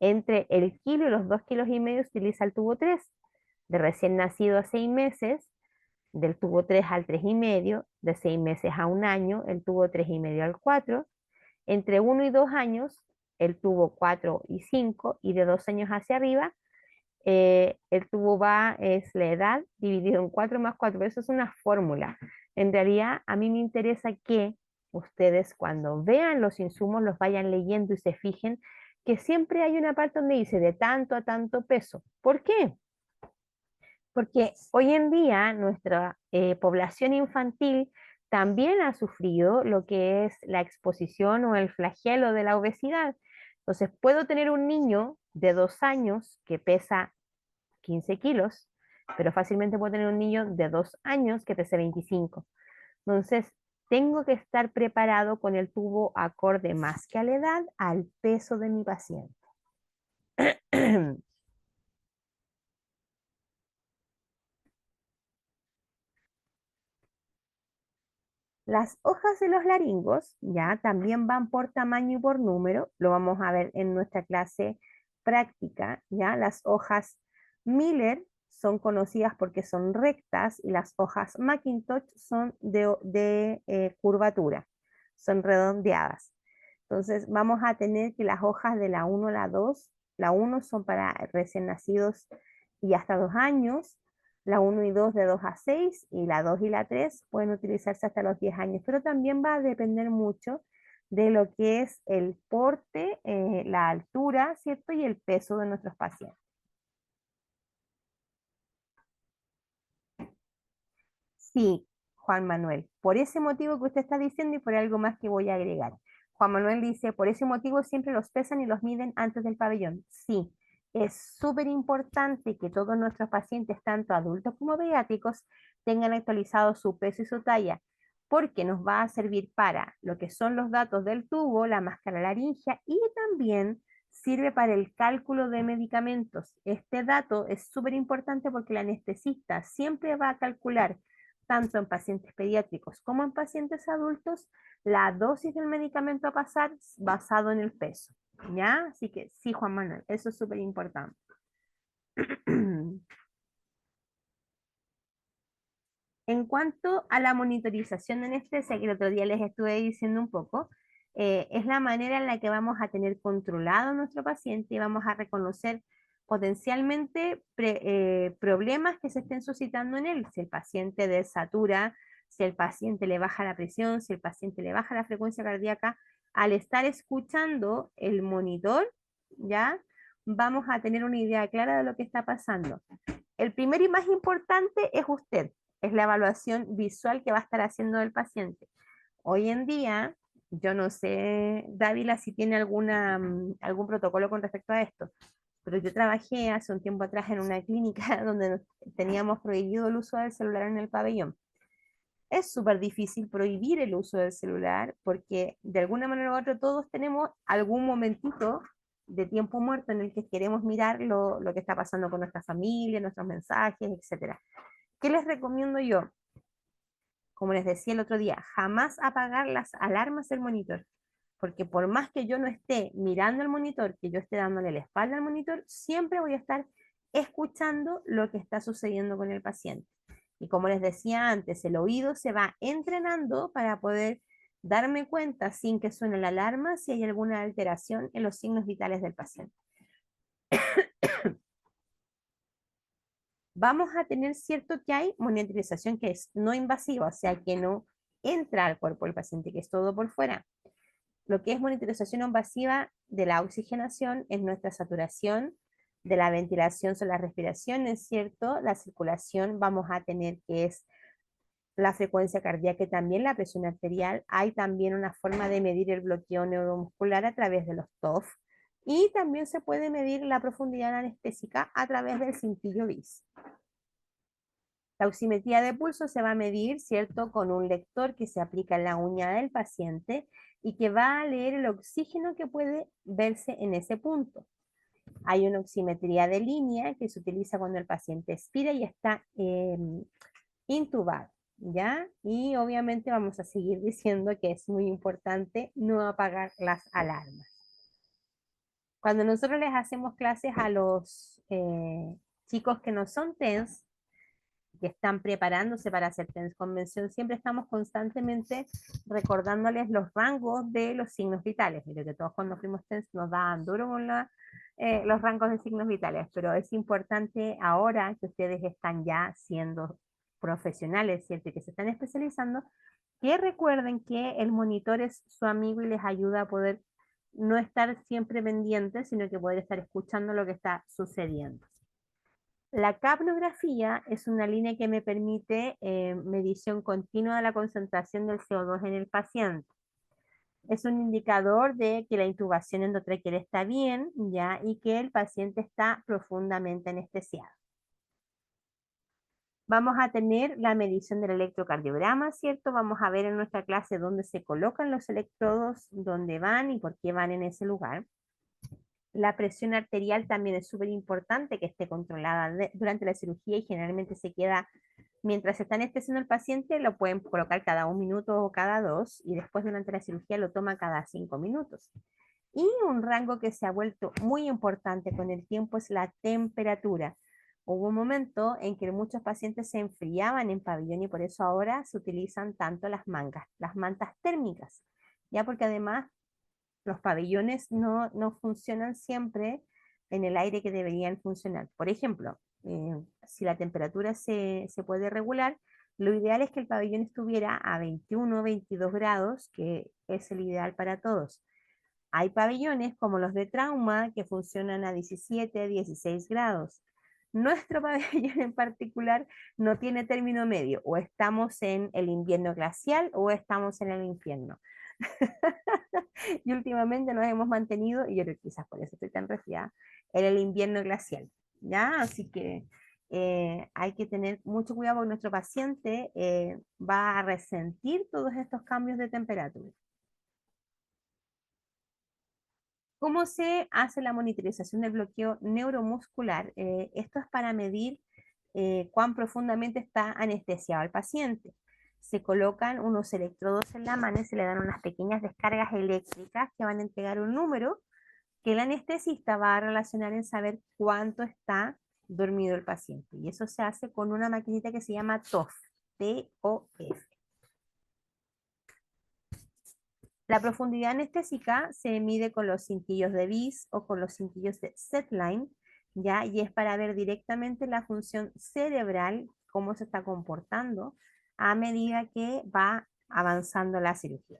Entre el kilo y los 2,5 kilos se utiliza el tubo 3. De recién nacido a 6 meses, del tubo 3 al 3,5. De 6 meses a 1 año, el tubo 3,5 al 4. Entre 1 y 2 años, el tubo 4 y 5. Y de 2 años hacia arriba, el tubo va es la edad dividido en 4 más 4, pero eso es una fórmula. En realidad, a mí me interesa que ustedes cuando vean los insumos los vayan leyendo y se fijen que siempre hay una parte donde dice de tanto a tanto peso. ¿Por qué? Porque hoy en día nuestra población infantil también ha sufrido lo que es la exposición o el flagelo de la obesidad. Entonces, puedo tener un niño de 2 años que pesa 15 kilos, pero fácilmente puedo tener un niño de 2 años que pese 25. Entonces, tengo que estar preparado con el tubo acorde más que a la edad, al peso de mi paciente. Las hojas de los laringos ya también van por tamaño y por número, lo vamos a ver en nuestra clase práctica, ya las hojas Miller son conocidas porque son rectas y las hojas Macintosh son de curvatura, son redondeadas. Entonces vamos a tener que las hojas de la 1 a la 2, la 1 son para recién nacidos y hasta 2 años, la 1 y 2 de 2 a 6 y la 2 y la 3 pueden utilizarse hasta los 10 años, pero también va a depender mucho de lo que es el porte, la altura, ¿cierto? Y el peso de nuestros pacientes. Sí, Juan Manuel, por ese motivo que usted está diciendo y por algo más que voy a agregar. Juan Manuel dice, por ese motivo siempre los pesan y los miden antes del pabellón. Sí, es súper importante que todos nuestros pacientes, tanto adultos como pediátricos, tengan actualizado su peso y su talla, porque nos va a servir para lo que son los datos del tubo, la máscara laringea y también sirve para el cálculo de medicamentos. Este dato es súper importante porque el anestesista siempre va a calcular tanto en pacientes pediátricos como en pacientes adultos, la dosis del medicamento a pasar basado en el peso. ¿Ya? Así que sí, Juan Manuel, eso es súper importante. En cuanto a la monitorización de anestesia, que el otro día les estuve diciendo un poco, es la manera en la que vamos a tener controlado a nuestro paciente y vamos a reconocer potencialmente problemas que se estén suscitando en él. Si el paciente desatura, si el paciente le baja la presión, si el paciente le baja la frecuencia cardíaca, al estar escuchando el monitor, ¿ya? Vamos a tener una idea clara de lo que está pasando. El primero y más importante es usted, es la evaluación visual que va a estar haciendo el paciente. Hoy en día, yo no sé, Dávila, si tiene algún protocolo con respecto a esto, pero yo trabajé hace un tiempo atrás en una clínica donde teníamos prohibido el uso del celular en el pabellón. Es súper difícil prohibir el uso del celular porque de alguna manera u otra todos tenemos algún momentito de tiempo muerto en el que queremos mirar lo que está pasando con nuestra familia, nuestros mensajes, etcétera. ¿Qué les recomiendo yo? Como les decía el otro día, jamás apagar las alarmas del monitor, porque por más que yo no esté mirando el monitor, que yo esté dándole la espalda al monitor, siempre voy a estar escuchando lo que está sucediendo con el paciente. Y como les decía antes, el oído se va entrenando para poder darme cuenta sin que suene la alarma si hay alguna alteración en los signos vitales del paciente. Vamos a tener cierto que hay monitorización que es no invasiva, o sea, que no entra al cuerpo del paciente, que es todo por fuera. Lo que es monitorización invasiva de la oxigenación es nuestra saturación, de la ventilación son las respiraciones, ¿cierto? La circulación vamos a tener que es la frecuencia cardíaca y también la presión arterial. Hay también una forma de medir el bloqueo neuromuscular a través de los TOF y también se puede medir la profundidad anestésica a través del cintillo BIS. La oximetría de pulso se va a medir, ¿cierto?, con un lector que se aplica en la uña del paciente y que va a leer el oxígeno que puede verse en ese punto. Hay una oximetría de línea que se utiliza cuando el paciente expira y está intubado, ¿ya? Y obviamente vamos a seguir diciendo que es muy importante no apagar las alarmas. Cuando nosotros les hacemos clases a los chicos que no son TENS, que están preparándose para hacer TENS convención, siempre estamos constantemente recordándoles los rangos de los signos vitales. Mire que todos cuando fuimos TENS nos daban duro con los rangos de signos vitales, pero es importante ahora que ustedes están ya siendo profesionales, ¿cierto? Y que se están especializando, que recuerden que el monitor es su amigo y les ayuda a poder no estar siempre pendientes, sino que poder estar escuchando lo que está sucediendo. La capnografía es una línea que me permite medición continua de la concentración del CO2 en el paciente. Es un indicador de que la intubación endotraqueal está bien, ya, y que el paciente está profundamente anestesiado. Vamos a tener la medición del electrocardiograma, ¿cierto? Vamos a ver en nuestra clase dónde se colocan los electrodos, dónde van y por qué van en ese lugar. La presión arterial también es súper importante que esté controlada durante la cirugía y generalmente se queda, mientras se está anestesiando el paciente, lo pueden colocar cada 1 minuto o cada 2 y después durante la cirugía lo toma cada 5 minutos. Y un rango que se ha vuelto muy importante con el tiempo es la temperatura. Hubo un momento en que muchos pacientes se enfriaban en pabellón y por eso ahora se utilizan tanto las mantas térmicas, ya porque además los pabellones no funcionan siempre en el aire que deberían funcionar. Por ejemplo, si la temperatura se puede regular, lo ideal es que el pabellón estuviera a 21 o 22 grados, que es el ideal para todos. Hay pabellones como los de trauma que funcionan a 17, 16 grados. Nuestro pabellón en particular no tiene término medio, o estamos en el invierno glacial o estamos en el infierno. Y últimamente nos hemos mantenido, y yo creo que quizás por eso estoy tan resfriada, en el invierno glacial, ¿ya? Así que hay que tener mucho cuidado porque nuestro paciente va a resentir todos estos cambios de temperatura. ¿Cómo se hace la monitorización del bloqueo neuromuscular? Esto es para medir cuán profundamente está anestesiado el paciente. Se colocan unos electrodos en la mano y se le dan unas pequeñas descargas eléctricas que van a entregar un número que el anestesista va a relacionar en saber cuánto está dormido el paciente. Y eso se hace con una maquinita que se llama TOF, T-O-F. La profundidad anestésica se mide con los cintillos de Biss o con los cintillos de SedLine, ¿ya? Y es para ver directamente la función cerebral, cómo se está comportando a medida que va avanzando la cirugía.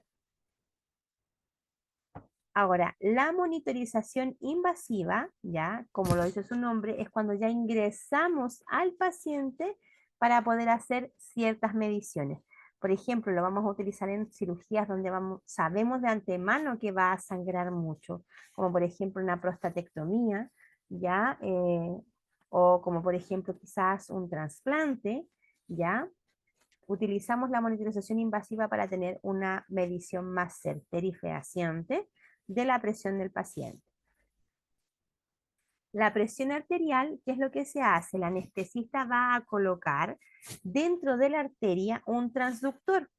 Ahora, la monitorización invasiva, ya, como lo dice su nombre, es cuando ya ingresamos al paciente para poder hacer ciertas mediciones. Por ejemplo, lo vamos a utilizar en cirugías donde sabemos de antemano que va a sangrar mucho, como por ejemplo una prostatectomía, ya, o como por ejemplo quizás un trasplante, ya. Utilizamos la monitorización invasiva para tener una medición más certera y fehaciente de la presión del paciente. La presión arterial, ¿qué es lo que se hace? El anestesista va a colocar dentro de la arteria un transductor,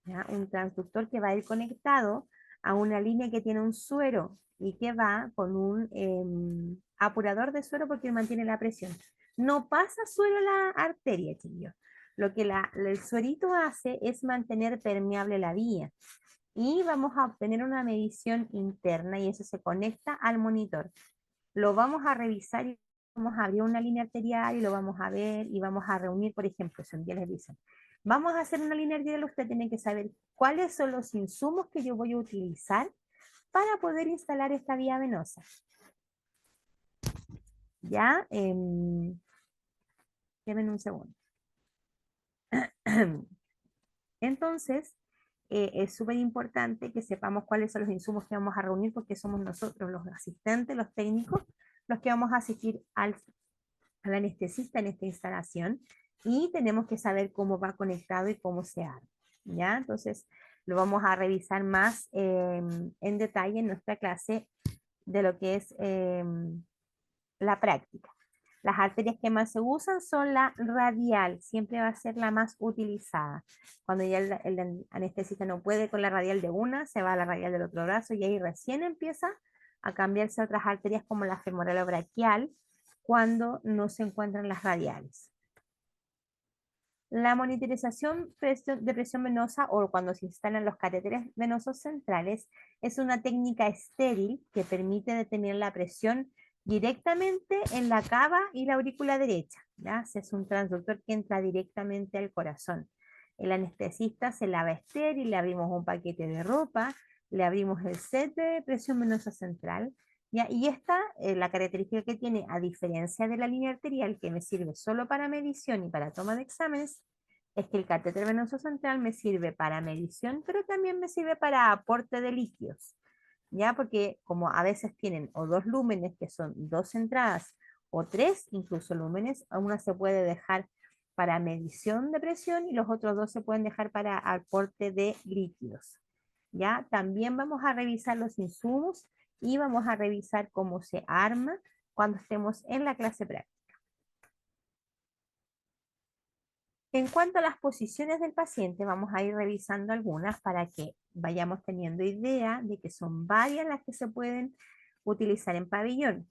¿ya? Un transductor que va a ir conectado a una línea que tiene un suero y que va con un apurador de suero porque mantiene la presión. No pasa suero a la arteria, chicos. Lo que el suerito hace es mantener permeable la vía y vamos a obtener una medición interna y eso se conecta al monitor. Lo vamos a revisar y vamos a abrir una línea arterial y lo vamos a ver y vamos a reunir, por ejemplo, si un día les dicen, vamos a hacer una línea arterial, usted tiene que saber cuáles son los insumos que yo voy a utilizar para poder instalar esta vía venosa. Ya, denme un segundo. Entonces, es súper importante que sepamos cuáles son los insumos que vamos a reunir porque somos nosotros, los asistentes, los técnicos, los que vamos a asistir al anestesista en esta instalación y tenemos que saber cómo va conectado y cómo se arma, ¿ya? Entonces, lo vamos a revisar más en detalle en nuestra clase de lo que es la práctica. Las arterias que más se usan son la radial, siempre va a ser la más utilizada. Cuando ya el anestesista no puede con la radial de una, se va a la radial del otro brazo y ahí recién empieza a cambiarse a otras arterias como la femoral o braquial cuando no se encuentran las radiales. La monitorización de presión venosa o cuando se instalan los catéteres venosos centrales es una técnica estéril que permite detener la presión directamente en la cava y la aurícula derecha. ¿Ya? Es un transductor que entra directamente al corazón. El anestesista se lava estéril, le abrimos un paquete de ropa, le abrimos el set de presión venosa central. ¿Ya? Y esta, la característica que tiene, a diferencia de la línea arterial que me sirve solo para medición y para toma de exámenes, es que el catéter venoso central me sirve para medición, pero también me sirve para aporte de líquidos. ¿Ya? Porque como a veces tienen o dos lúmenes, que son dos entradas, o tres incluso lúmenes, una se puede dejar para medición de presión y los otros dos se pueden dejar para aporte de líquidos. ¿Ya? También vamos a revisar los insumos y vamos a revisar cómo se arma cuando estemos en la clase práctica. En cuanto a las posiciones del paciente, vamos a ir revisando algunas para que vayamos teniendo idea de que son varias las que se pueden utilizar en pabellón.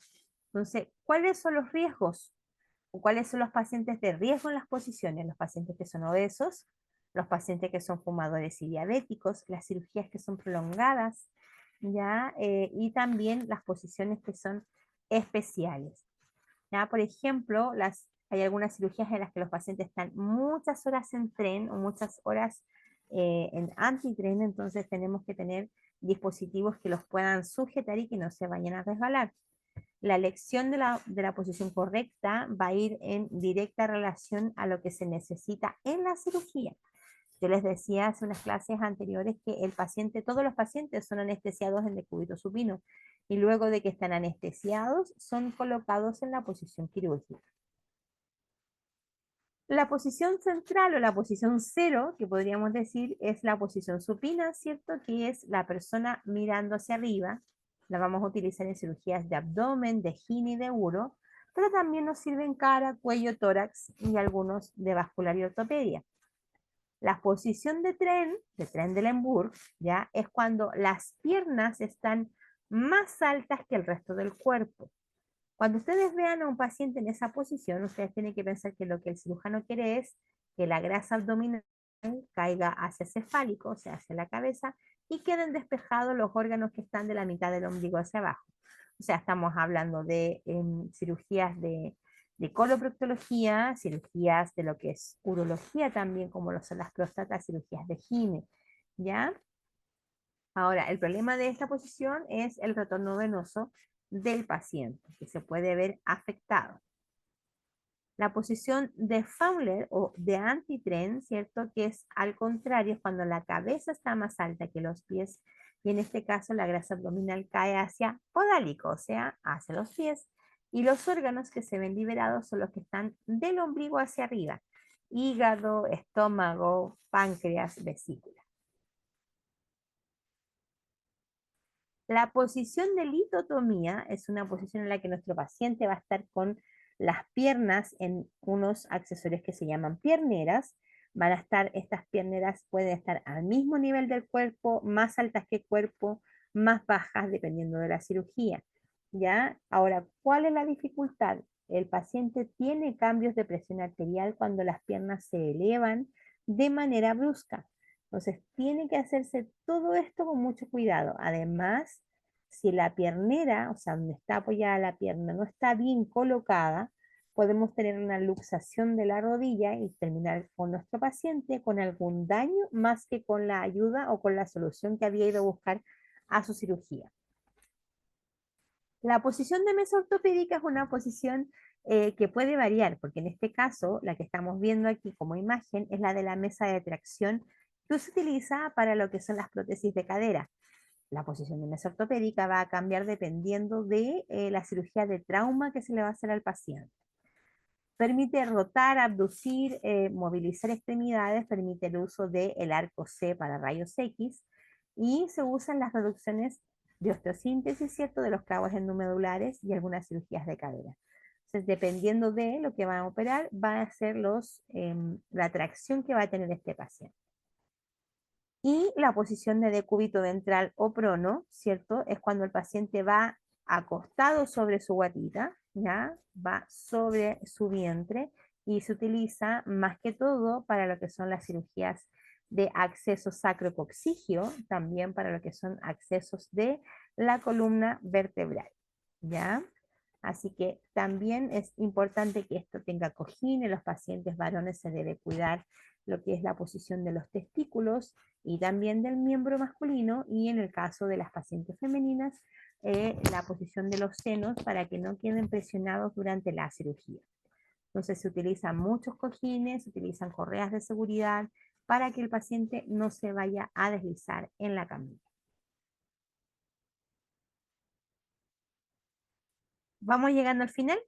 Entonces, ¿cuáles son los riesgos? ¿O cuáles son los pacientes de riesgo en las posiciones? Los pacientes que son obesos, los pacientes que son fumadores y diabéticos, las cirugías que son prolongadas, ¿ya? Y también las posiciones que son especiales. ¿Ya? Por ejemplo, hay algunas cirugías en las que los pacientes están muchas horas en tren o muchas horas en antitren, entonces tenemos que tener dispositivos que los puedan sujetar y que no se vayan a resbalar. La elección de la posición correcta va a ir en directa relación a lo que se necesita en la cirugía. Yo les decía hace unas clases anteriores que todos los pacientes son anestesiados en decúbito supino y luego de que están anestesiados son colocados en la posición quirúrgica. La posición central o la posición cero, que podríamos decir, es la posición supina, ¿cierto? Que es la persona mirando hacia arriba. La vamos a utilizar en cirugías de abdomen, de gine y de uro, pero también nos sirven cara, cuello, tórax y algunos de vascular y ortopedia. La posición de Trendelenburg, ¿ya? Es cuando las piernas están más altas que el resto del cuerpo. Cuando ustedes vean a un paciente en esa posición, ustedes tienen que pensar que lo que el cirujano quiere es que la grasa abdominal caiga hacia cefálico, o sea, hacia la cabeza, y queden despejados los órganos que están de la mitad del ombligo hacia abajo. O sea, estamos hablando de cirugías de coloproctología, cirugías de lo que es urología también, como lo son las próstatas, cirugías de gine, ¿ya? Ahora, el problema de esta posición es el retorno venoso del paciente, que se puede ver afectado. La posición de Fowler o de antitren, ¿cierto? Que es al contrario, es cuando la cabeza está más alta que los pies, y en este caso la grasa abdominal cae hacia podálico, o sea, hacia los pies, y los órganos que se ven liberados son los que están del ombligo hacia arriba: hígado, estómago, páncreas, vesícula. La posición de litotomía es una posición en la que nuestro paciente va a estar con las piernas en unos accesorios que se llaman pierneras. Van a estar, estas pierneras pueden estar al mismo nivel del cuerpo, más altas que cuerpo, más bajas, dependiendo de la cirugía. ¿Ya? Ahora, ¿cuál es la dificultad? El paciente tiene cambios de presión arterial cuando las piernas se elevan de manera brusca. Entonces, tiene que hacerse todo esto con mucho cuidado. Además, si la piernera, o sea, donde está apoyada la pierna, no está bien colocada, podemos tener una luxación de la rodilla y terminar con nuestro paciente con algún daño más que con la ayuda o con la solución que había ido a buscar a su cirugía. La posición de mesa ortopédica es una posición que puede variar, porque en este caso, la que estamos viendo aquí como imagen es la de la mesa de tracción que se utiliza para lo que son las prótesis de cadera. La posición de mesa ortopédica va a cambiar dependiendo de la cirugía de trauma que se le va a hacer al paciente. Permite rotar, abducir, movilizar extremidades, permite el uso del arco C para rayos X, y se usan las reducciones de osteosíntesis, ¿cierto?, de los clavos endomedulares y algunas cirugías de cadera. Entonces, dependiendo de lo que van a operar, va a ser la tracción que va a tener este paciente. Y la posición de decúbito ventral o prono, ¿cierto? Es cuando el paciente va acostado sobre su guatita, ¿ya? Va sobre su vientre, y se utiliza más que todo para lo que son las cirugías de acceso sacrococcigio, también para lo que son accesos de la columna vertebral, ¿ya? Así que también es importante que esto tenga cojín. En los pacientes varones se debe cuidar lo que es la posición de los testículos y también del miembro masculino, y en el caso de las pacientes femeninas, la posición de los senos para que no queden presionados durante la cirugía. Entonces se utilizan muchos cojines, se utilizan correas de seguridad para que el paciente no se vaya a deslizar en la camilla. Vamos llegando al final.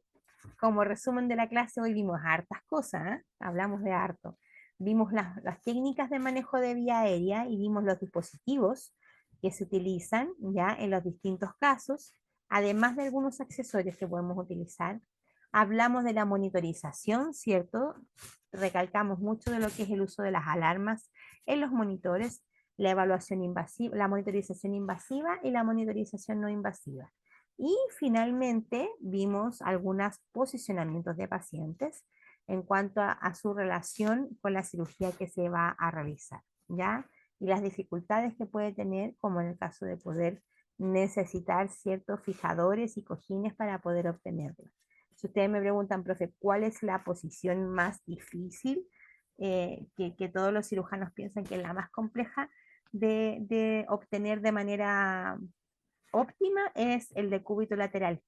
Como resumen de la clase, hoy vimos hartas cosas, ¿eh? Hablamos de harto. Vimos las técnicas de manejo de vía aérea y vimos los dispositivos que se utilizan ya en los distintos casos, además de algunos accesorios que podemos utilizar. Hablamos de la monitorización, ¿cierto? Recalcamos mucho de lo que es el uso de las alarmas en los monitores, la evaluación invasiva, la monitorización invasiva y la monitorización no invasiva. Y finalmente vimos algunos posicionamientos de pacientes en cuanto a su relación con la cirugía que se va a realizar, ¿ya? Y las dificultades que puede tener, como en el caso de poder necesitar ciertos fijadores y cojines para poder obtenerlo. Si ustedes me preguntan, profe, ¿cuál es la posición más difícil que todos los cirujanos piensan que es la más compleja de obtener de manera óptima? Es el decúbito lateral,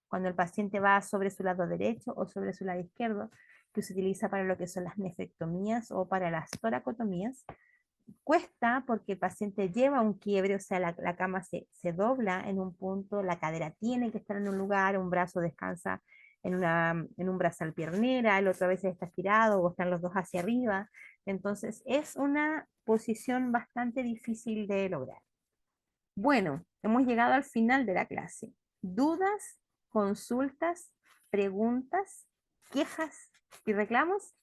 cuando el paciente va sobre su lado derecho o sobre su lado izquierdo, que se utiliza para lo que son las nefrectomías o para las toracotomías. Cuesta porque el paciente lleva un quiebre, o sea, la cama se dobla en un punto, la cadera tiene que estar en un lugar, un brazo descansa en un brazal piernera, el otro a veces está estirado o están los dos hacia arriba. Entonces es una posición bastante difícil de lograr. Bueno, hemos llegado al final de la clase. ¿Dudas, consultas, preguntas, quejas y reclamos?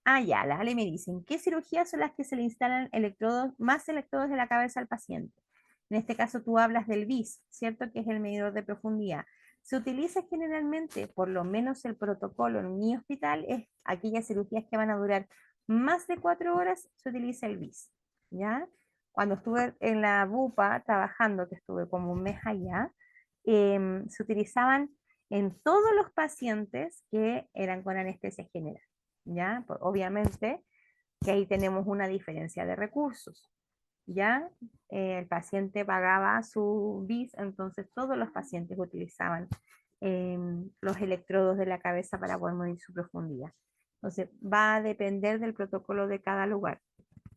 Ah, ya, la Ale me dicen, ¿qué cirugías son las que se le instalan electrodos, más electrodos de la cabeza al paciente? En este caso tú hablas del BIS, ¿cierto? Que es el medidor de profundidad. Se utiliza generalmente, por lo menos el protocolo en mi hospital, es aquellas cirugías que van a durar más de 4 horas, se utiliza el BIS, ¿ya? Cuando estuve en la BUPA trabajando, que estuve como un mes allá, se utilizaban en todos los pacientes que eran con anestesia general. ¿Ya? Pues obviamente que ahí tenemos una diferencia de recursos, ¿ya? El paciente pagaba su BIS, entonces todos los pacientes utilizaban los electrodos de la cabeza para poder medir su profundidad. Entonces va a depender del protocolo de cada lugar.